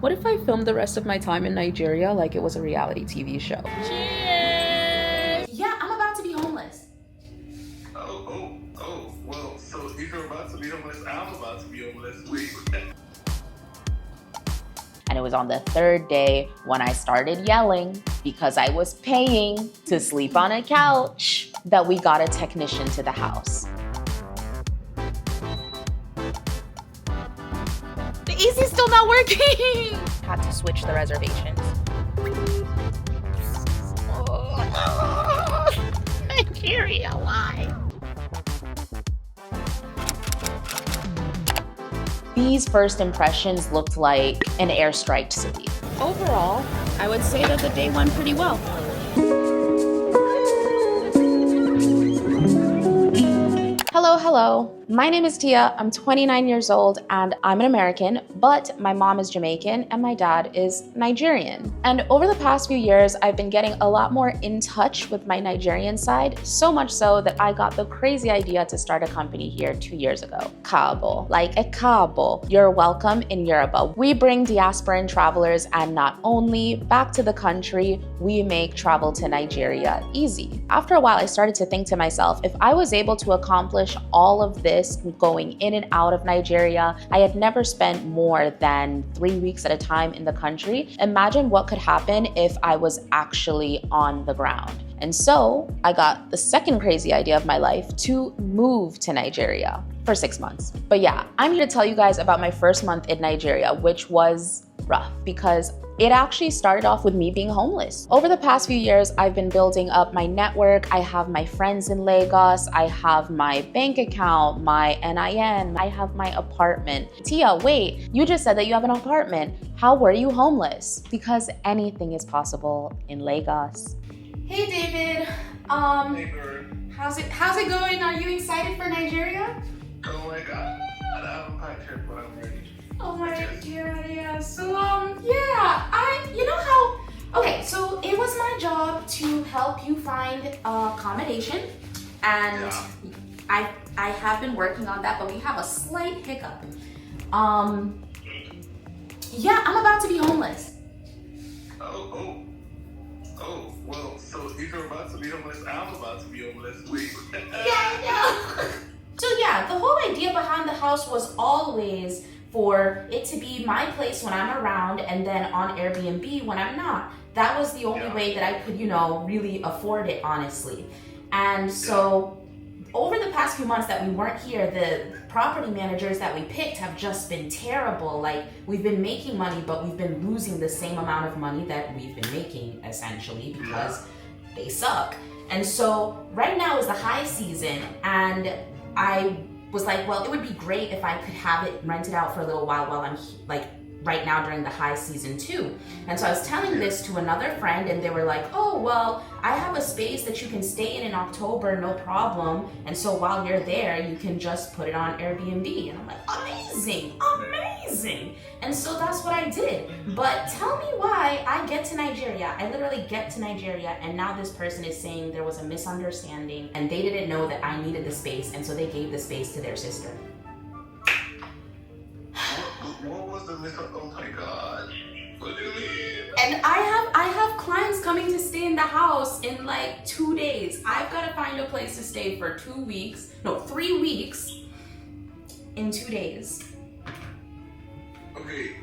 What if I filmed the rest of my time in Nigeria like it was a reality TV show? Cheers! Yeah, I'm about to be homeless. Well, so if you're about to be homeless, I'm about to be homeless. Wait. And it was on the third day when I started yelling because I was paying to sleep on a couch that we got a technician to the house. The AC's still not working! Had to switch the reservations. Oh, Nigeria, why? These first impressions looked like an airstrike city. Overall, I would say that the day went pretty well. Hello. My name is Tia. I'm 29 years old and I'm an American, but my mom is Jamaican and my dad is Nigerian. And over the past few years, I've been getting a lot more in touch with my Nigerian side, so much so that I got the crazy idea to start a company here 2 years ago. Kabo, like a kabo. You're welcome in Yoruba. We bring diasporan travelers and not only back to the country, we make travel to Nigeria easy. After a while, I started to think to myself, if I was able to accomplish all of this going in and out of Nigeria, I had never spent more than 3 weeks at a time in the country. Imagine what could happen if I was actually on the ground. And so I got the second crazy idea of my life to move to Nigeria for 6 months. But yeah, I'm here to tell you guys about my first month in Nigeria, which was rough because it actually started off with me being homeless. Over the past few years, I've been building up my network. I have my friends in Lagos. I have my bank account, my NIN. I have my apartment. Tia, wait, you just said that you have an apartment. How were you homeless? Because anything is possible in Lagos. Hey David, Hey, girl. how's it going? Are you excited for Nigeria? Oh my god. I haven't packed yet, but I'm ready. Oh my god, yeah. So so it was my job to help you find accommodation, and Yeah. I have been working on that, but we have a slight hiccup. Yeah, I'm about to be homeless. Well, so if you're about to be homeless, I'm about to be homeless. Wait. So yeah, the whole idea behind the house was always for it to be my place when I'm around and then on Airbnb when I'm not. That was the only way that I could, really afford it, honestly. And so over the past few months that we weren't here, the property managers that we picked have just been terrible. Like, we've been making money, but we've been losing the same amount of money that we've been making, essentially, because they suck. And so right now is the high season, and I was like, well, it would be great if I could have it rented out for a little while I'm right now during the high season too. And so I was telling this to another friend and they were like, oh, well, I have a space that you can stay in October, no problem. And so while you're there, you can just put it on Airbnb. And I'm like, amazing. And so that's what I did. But tell me why I get to Nigeria. I literally get to Nigeria and now this person is saying there was a misunderstanding and they didn't know that I needed the space, and so they gave the space to their sister. What was the misunderstanding? Oh my god. What do you mean? And I have clients coming to stay in the house in like 2 days. I've got to find a place to stay for 3 weeks in 2 days. Okay,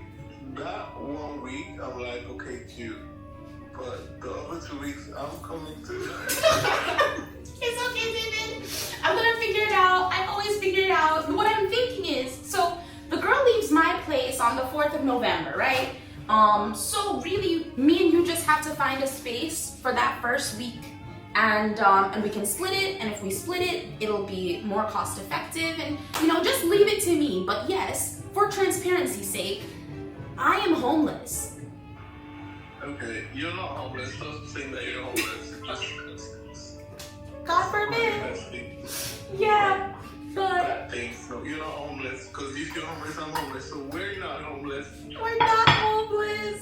that 1 week, I'm like, okay, cute. But the other 2 weeks, I'm coming to. It's okay, David. I'm gonna figure it out. I always figure it out. What I'm thinking is, so the girl leaves my place on the 4th of November, right? So really, me and you just have to find a space for that first week, and we can split it. And if we split it, it'll be more cost effective. And just leave it to me. But yes, for transparency's sake, I am homeless. Okay, you're not homeless. Stop saying that you're homeless. God forbid. Yeah, but No, you're not homeless. Because if you're homeless, I'm homeless. So we're not homeless. we're not homeless.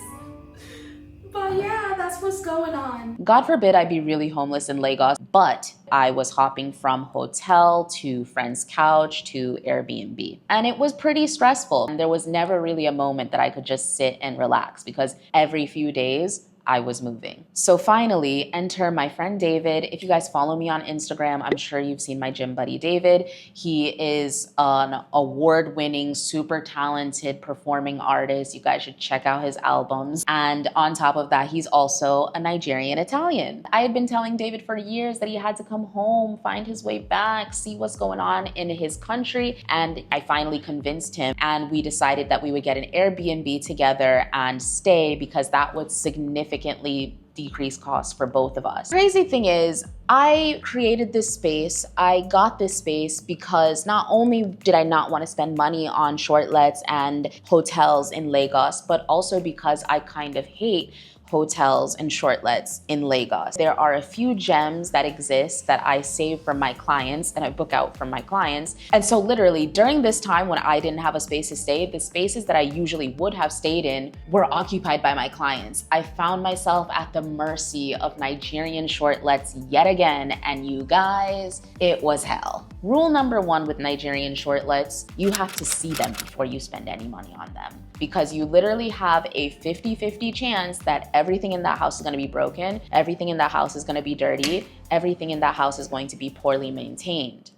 But yeah, that's what's going on. God forbid I be really homeless in Lagos, but I was hopping from hotel to friend's couch to Airbnb. And it was pretty stressful. And there was never really a moment that I could just sit and relax because every few days I was moving. So finally, enter my friend David. If you guys follow me on Instagram, I'm sure you've seen my gym buddy David. He is an award-winning, super talented performing artist. You guys should check out his albums. And on top of that, he's also a Nigerian-Italian. I had been telling David for years that he had to come home, find his way back, see what's going on in his country. And I finally convinced him, and we decided that we would get an Airbnb together and stay because that would significantly decrease costs for both of us. Crazy thing is, I created this space, I got this space because not only did I not want to spend money on short lets and hotels in Lagos, but also because I kind of hate hotels and short lets in Lagos. There are a few gems that exist that I save from my clients and I book out from my clients. And so literally during this time when I didn't have a space to stay, the spaces that I usually would have stayed in were occupied by my clients. I found myself at the mercy of Nigerian short lets yet again, and you guys, it was hell. Rule number one with Nigerian short lets, you have to see them before you spend any money on them, because you literally have a 50-50 chance that everything in that house is gonna be broken, everything in that house is gonna be dirty, everything in that house is going to be poorly maintained.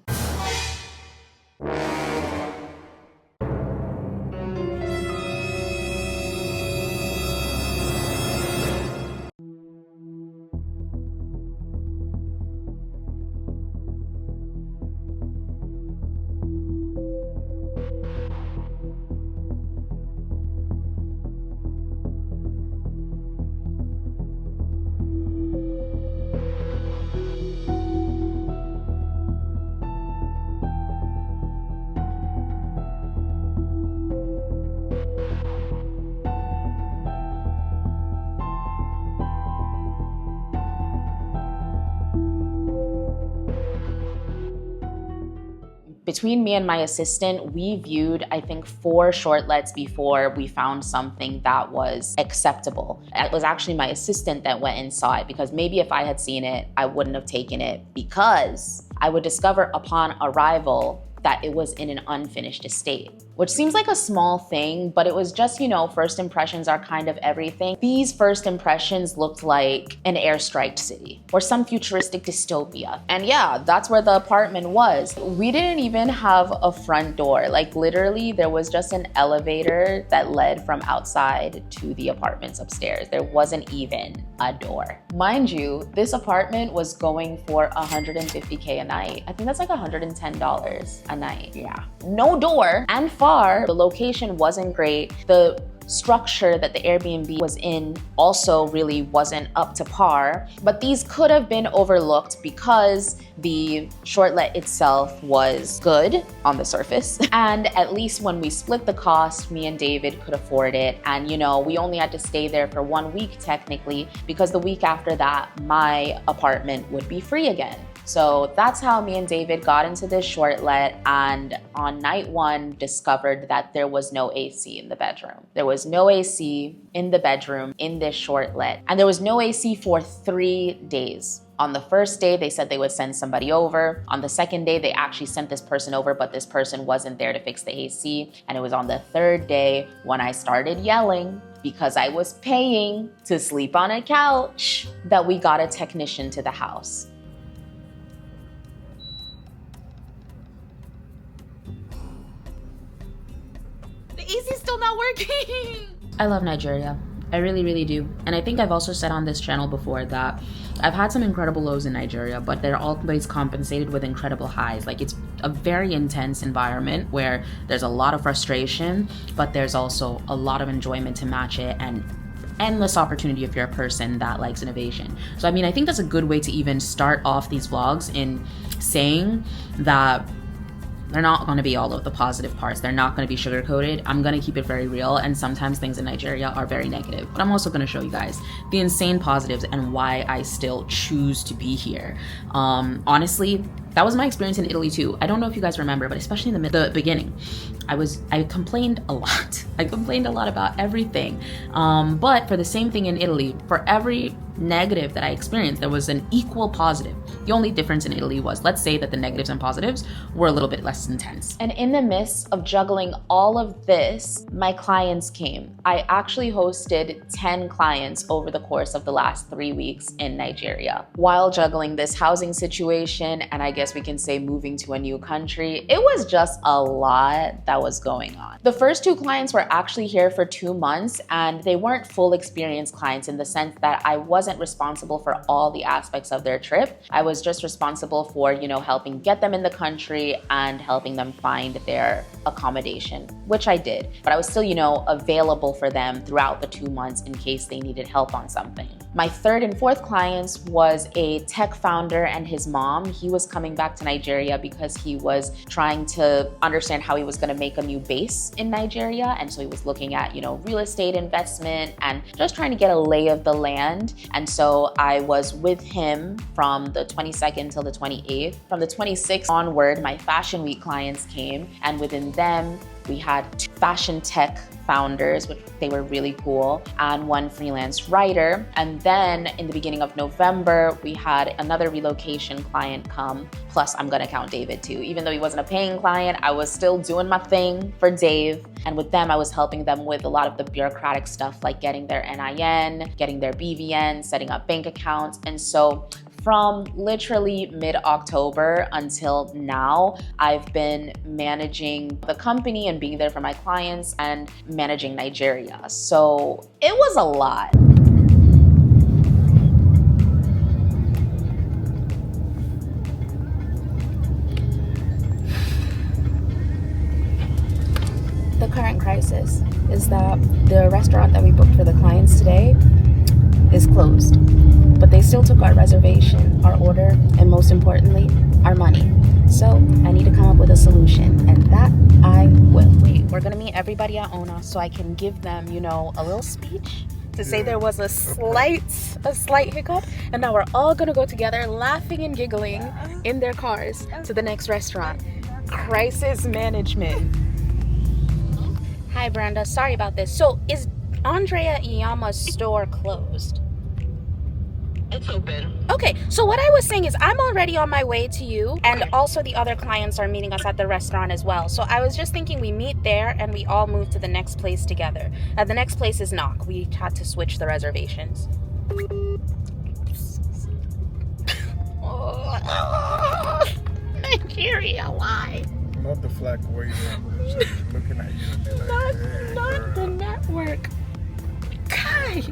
Between me and my assistant, we viewed, I think, 4 short lets before we found something that was acceptable. It was actually my assistant that went and saw it, because maybe if I had seen it, I wouldn't have taken it, because I would discover upon arrival that it was in an unfinished estate, which seems like a small thing, but it was just, you know, first impressions are kind of everything. These first impressions looked like an airstrike city or some futuristic dystopia. And yeah, that's where the apartment was. We didn't even have a front door. Like literally there was just an elevator that led from outside to the apartments upstairs. There wasn't even a door. Mind you, this apartment was going for $150K a night. I think that's like $110 a night. Yeah, no door and far. The location wasn't great. The structure that the Airbnb was in also really wasn't up to par, but these could have been overlooked because the shortlet itself was good on the surface. And at least when we split the cost, me and David could afford it. And you know, we only had to stay there for 1 week technically, because the week after that, my apartment would be free again. So that's how me and David got into this shortlet, and on night 1 discovered that there was no AC in the bedroom. There was no AC in the bedroom in this shortlet, and there was no AC for 3 days. On the first day, they said they would send somebody over. On the second day, they actually sent this person over, but this person wasn't there to fix the AC. And it was on the third day when I started yelling because I was paying to sleep on a couch that we got a technician to the house. AC's still not working. I love Nigeria. I really, really do. And I think I've also said on this channel before that I've had some incredible lows in Nigeria, but they're always compensated with incredible highs. Like, it's a very intense environment where there's a lot of frustration, but there's also a lot of enjoyment to match it, and endless opportunity if you're a person that likes innovation. So I mean, I think that's a good way to even start off these vlogs, in saying that they're not going to be all of the positive parts. They're not going to be sugar-coated. I'm going to keep it very real, and sometimes things in Nigeria are very negative. But I'm also going to show you guys the insane positives and why I still choose to be here. Honestly, That was my experience in Italy too. I don't know if you guys remember, but especially in the beginning, I complained a lot. I complained a lot about everything. But for the same thing in Italy, for every negative that I experienced, there was an equal positive. The only difference in Italy was, let's say that the negatives and positives were a little bit less intense. And in the midst of juggling all of this, my clients came. I actually hosted 10 clients over the course of the last 3 weeks in Nigeria. While juggling this housing situation, and I guess we can say moving to a new country, it was just a lot that was going on. The first 2 clients were actually here for 2 months, and they weren't full experience clients in the sense that I wasn't responsible for all the aspects of their trip. I was just responsible for, helping get them in the country and helping them find their accommodation, which I did. But I was still, available for them throughout the 2 months in case they needed help on something. My third and fourth clients was a tech founder and his mom. He was coming back to Nigeria because he was trying to understand how he was going to make a new base in Nigeria. And so he was looking at, real estate investment and just trying to get a lay of the land. And so I was with him from the 22nd till the 28th. From the 26th onward, my Fashion Week clients came, and within them, we had 2 fashion tech founders, which they were really cool, and 1 freelance writer. And then in the beginning of November, we had another relocation client come. Plus, I'm gonna count David too. Even though he wasn't a paying client, I was still doing my thing for Dave. And with them, I was helping them with a lot of the bureaucratic stuff, like getting their NIN, getting their BVN, setting up bank accounts. And so from literally mid-October until now, I've been managing the company and being there for my clients and managing Nigeria. So it was a lot. The current crisis is that the restaurant that we booked for the clients today is closed. But they still took our reservation, our order, and most importantly, our money. So I need to come up with a solution, and that I will. Wait, we're gonna meet everybody at ONA so I can give them, a little speech to say there was a slight hiccup, and now we're all gonna go together laughing and giggling in their cars to the next restaurant. Crisis management. Hi, Brenda. Sorry about this. So is Andrea Iyama's store closed? It's open. Okay, so what I was saying is I'm already on my way to you, and also the other clients are meeting us at the restaurant as well. So I was just thinking we meet there and we all move to the next place together. The next place is Knock. We had to switch the reservations. Nigeria, why? Not the flag waving, just looking at you and be like, hey, Not girl. the network. Kai.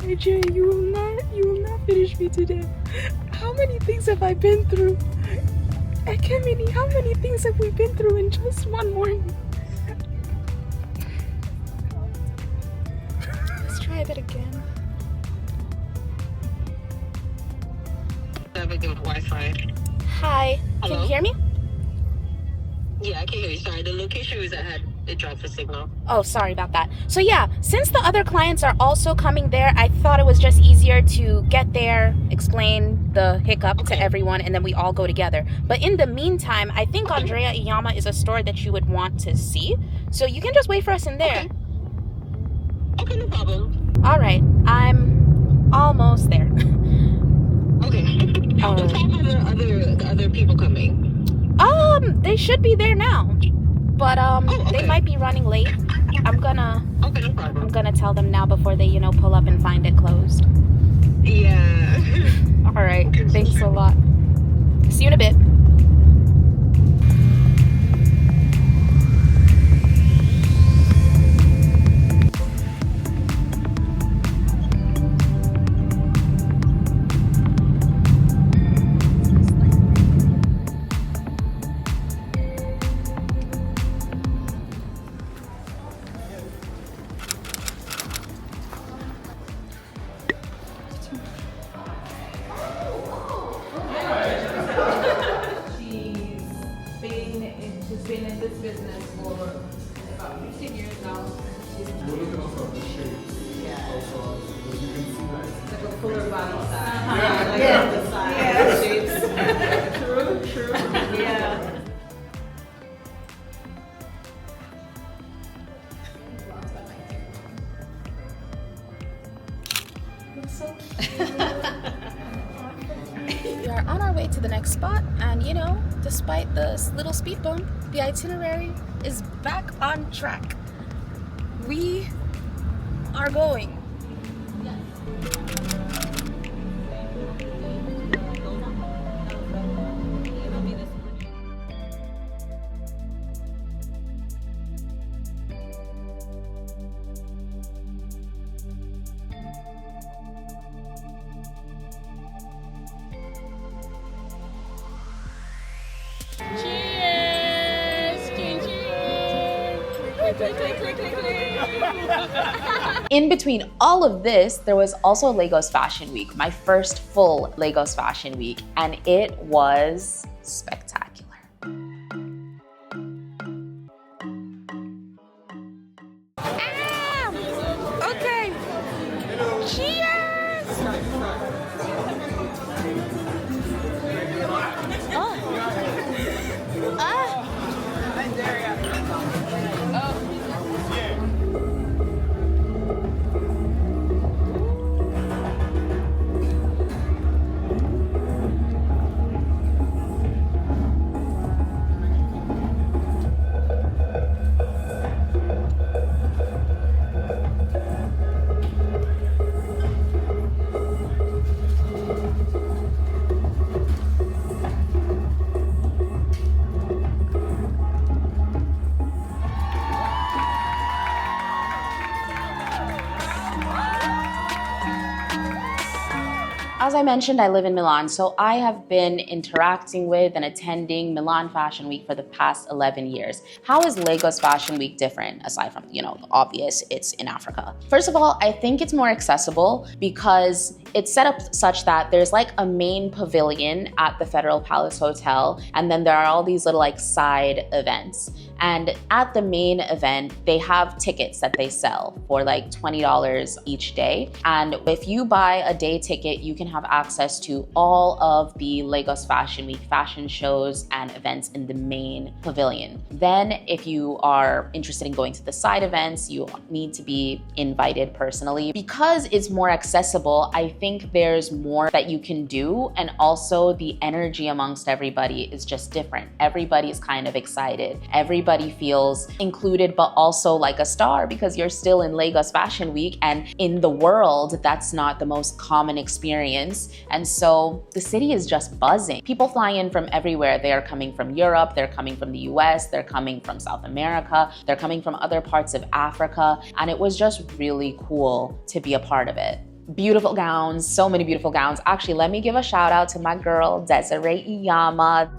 Nigeria, you will not finish me today. How many things have I been through? Ekemini, how many things have we been through in just one morning? Let's try that again. I have a good Wi-Fi. Hi, can Hello? you hear me? Yeah, I can hear you. Sorry, the location was ahead. It dropped the signal. Oh, sorry about that. So yeah, since the other clients are also coming there, I thought it was just easier to get there, explain the hiccup to everyone, and then we all go together. But in the meantime, I think Andrea Iyama is a store that you would want to see. So you can just wait for us in there. Okay, no problem. All right, I'm almost there. Okay. What time are the other people coming? They should be there now. But they might be running late. I'm gonna tell them now before they, pull up and find it closed. Yeah. All right. Thanks a lot. See you in a bit. She's been in this business for about 15 years now. We're looking also at the shapes. Yeah. Also, you can see that. Like a fuller body style. Yeah. The side shapes. True. Yeah. We are on our way to the next spot, and you know, despite this little speed bump, the itinerary is back on track. We are going. In between all of this, there was also Lagos Fashion Week, my first full Lagos Fashion Week, and it was spectacular. Okay. Cheers! As I mentioned, I live in Milan, so I have been interacting with and attending Milan Fashion Week for the past 11 years. How is Lagos Fashion Week different, aside from, the obvious, it's in Africa? First of all, I think it's more accessible because it's set up such that there's like a main pavilion at the Federal Palace Hotel, and then there are all these little like side events. And at the main event, they have tickets that they sell for like $20 each day. And if you buy a day ticket, you can have access to all of the Lagos Fashion Week fashion shows and events in the main pavilion. Then if you are interested in going to the side events, you need to be invited personally. Because it's more accessible, I think there's more that you can do. And also the energy amongst everybody is just different. Everybody's kind of excited. Everybody feels included, but also like a star because you're still in Lagos Fashion Week, and in the world, that's not the most common experience. And so the city is just buzzing. People fly in from everywhere. They are coming from Europe, they're coming from the US, they're coming from South America, they're coming from other parts of Africa. And it was just really cool to be a part of it. Beautiful gowns, so many beautiful gowns. Actually, let me give a shout out to my girl, Desiree Iyama.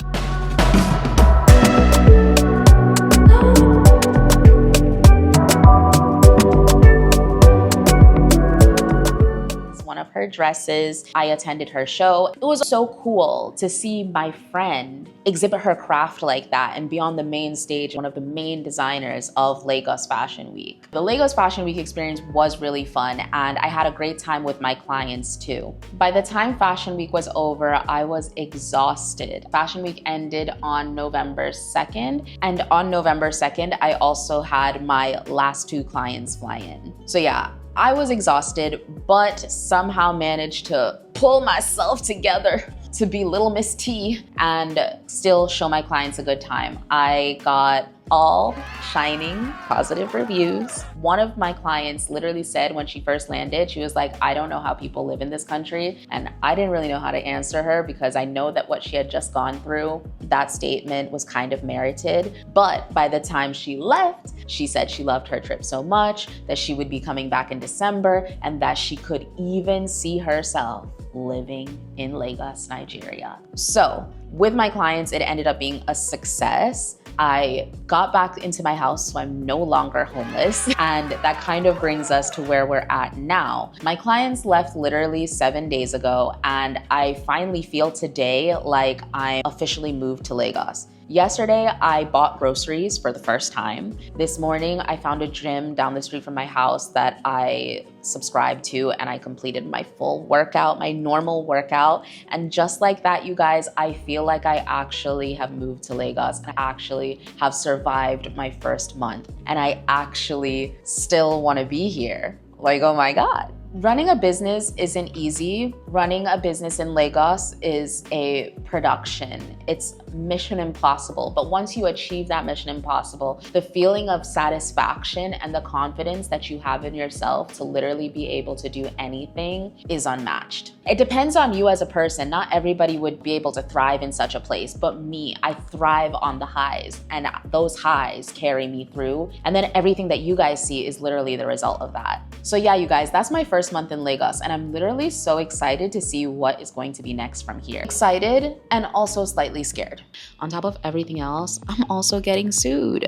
One of her dresses. I attended her show. It was so cool to see my friend exhibit her craft like that and be on the main stage, one of the main designers of Lagos Fashion Week. The Lagos Fashion Week experience was really fun, and I had a great time with my clients too. By the time Fashion Week was over, I was exhausted. Fashion Week ended on November 2nd, and on November 2nd, I also had my last 2 clients fly in. So yeah, I was exhausted, but somehow managed to pull myself together to be Little Miss T and still show my clients a good time. I got all shining positive reviews. One of my clients literally said when she first landed, she was like, I don't know how people live in this country. And I didn't really know how to answer her because I know that what she had just gone through, that statement was kind of merited. But by the time she left, she said she loved her trip so much that she would be coming back in December and that she could even see herself living in Lagos, Nigeria. So with my clients, it ended up being a success. I got back into my house, so I'm no longer homeless. And that kind of brings us to where we're at now. My clients left literally 7 days ago, and I finally feel today like I'm officially moved to Lagos. Yesterday, I bought groceries for the first time. This morning, I found a gym down the street from my house that I subscribed to, and I completed my full workout, my normal workout. And just like that, you guys, I feel like I actually have moved to Lagos and actually have survived my first month. And I actually still want to be here. Like, oh my God. Running a business isn't easy. Running a business in Lagos is a production. It's mission impossible. But once you achieve that mission impossible, the feeling of satisfaction and the confidence that you have in yourself to literally be able to do anything is unmatched. It depends on you as a person. Not everybody would be able to thrive in such a place, but me, I thrive on the highs, and those highs carry me through. And then everything that you guys see is literally the result of that. So yeah, you guys, that's my first month in Lagos, and I'm literally so excited to see what is going to be next from here. Excited and also slightly scared. On top of everything else, I'm also getting sued.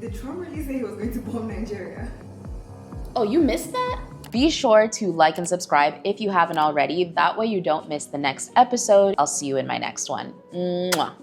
Did Trump really say he was going to bomb Nigeria? Oh, you missed that? Be sure to like and subscribe if you haven't already. That way you don't miss the next episode. I'll see you in my next one. Mwah.